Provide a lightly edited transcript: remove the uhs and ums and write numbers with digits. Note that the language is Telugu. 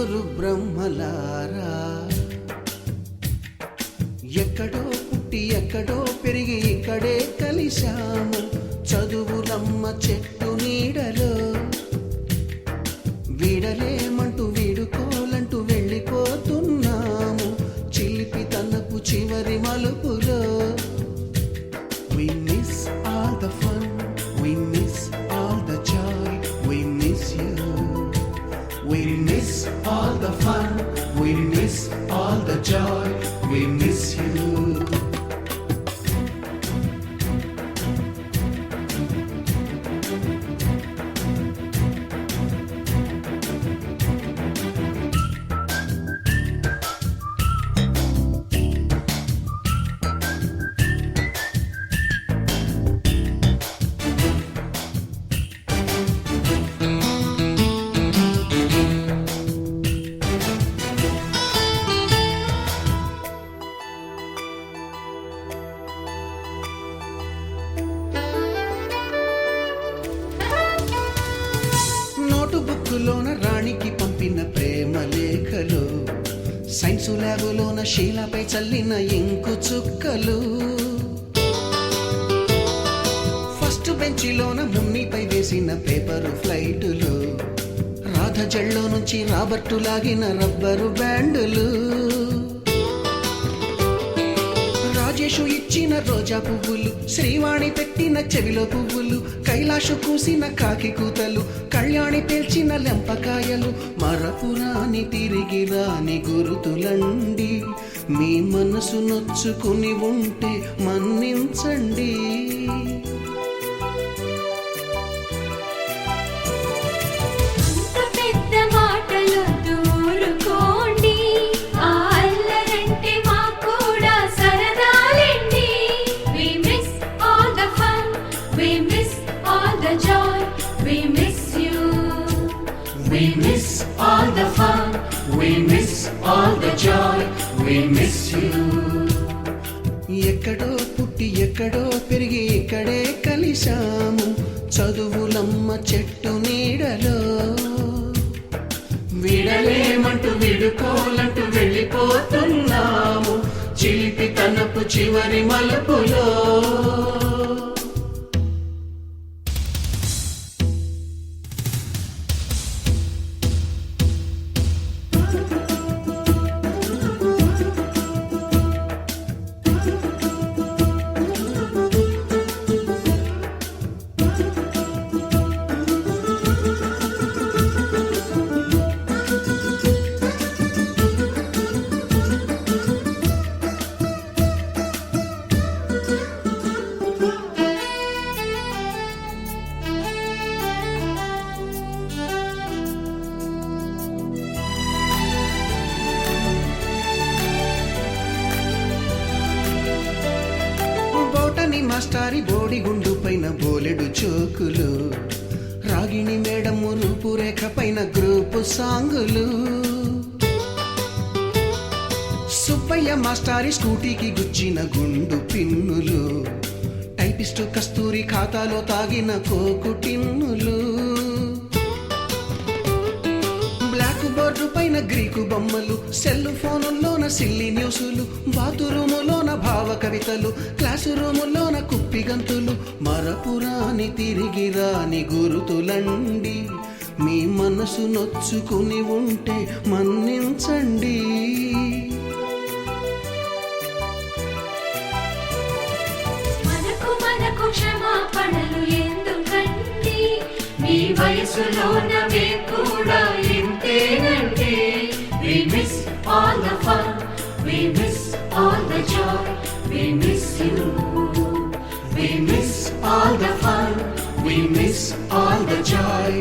ముగ్గురు బ్రహ్మలారా ఎక్కడో పుట్టి ఎక్కడో పెరిగి ఇక్కడే కలిశాము చదువులమ్మ చెట్టు నీడలో వీడలేమంటూ వీడుకోలంటూ వెళ్ళిపోతున్నాము చిలిపి తనపు చివరి మలుపులో We miss all the fun, we miss all the joy, we miss you. We miss all the fun, we miss all the joy, we miss you. నోటుబుక్కులోన రాణికి పంపిన ప్రేమ లేఖలు సైన్సు ల్యాబులోన శీలపై చల్లిన ఇంకు చుక్కలు ఫస్ట్ బెంచిలోన మున్నిపై వేసిన పేపరు ఫ్లైటులు రాధ జల్లో నుంచి రాబర్టు లాగిన రబ్బరు బ్యాండులు రాజేషు ఇచ్చిన రోజా పువ్వులు శ్రీవాణి పెట్టిన చెవిలో పువ్వులు కైలాషు కూసిన కాకి కూతలు కళ్యాణి పేల్చిన లెంపకాయలు మరపురాని తిరిగి రాని గురుతులండి మీ మనసు నొచ్చుకుని ఉంటే మన్నించండి We miss all the fun, we miss all the joy, we miss you. ఎక్కడో పుట్టి ఎక్కడో పెరిగి ఇక్కడే కలిశాము చదువులమ్మ చెట్టు నీడలో విడలేమంటూ విడుకోలంటూ వెళ్ళిపోతున్నాము చిలిపి తనపు చివరి మలుపులో మాస్టారి బోడిగుండు పైన బోలెడు చోకులు రాగిణి మేడము రూపురేఖ పైన గ్రూపు సాంగులు సుబ్బయ్య మాస్టారి స్కూటీకి గుచ్చిన గుండు పిన్నులు టైపిస్టు కస్తూరి ఖాతాలో తాగిన కోకు టిన్నులు బ్లాక్ బోర్డు పైన గ్రీకు బొమ్మలు సెల్ ఫోనుల్లోన సిల్లి న్యూసులు బాతురూములోన భావ కవితలు క్లాసు రూములోన కుప్పి గంతులు మరపురాని తిరిగి రాని గురుతులండి మీ మనసు నొచ్చుకుని ఉంటే మన్నించండి మనకు క్షమాపణలు ఎందుకండి మీ వయసులోనవే కూడా ఇంతేనండి We miss all the fun, we miss all the joy, we miss you. We miss all the fun, we miss all the joy,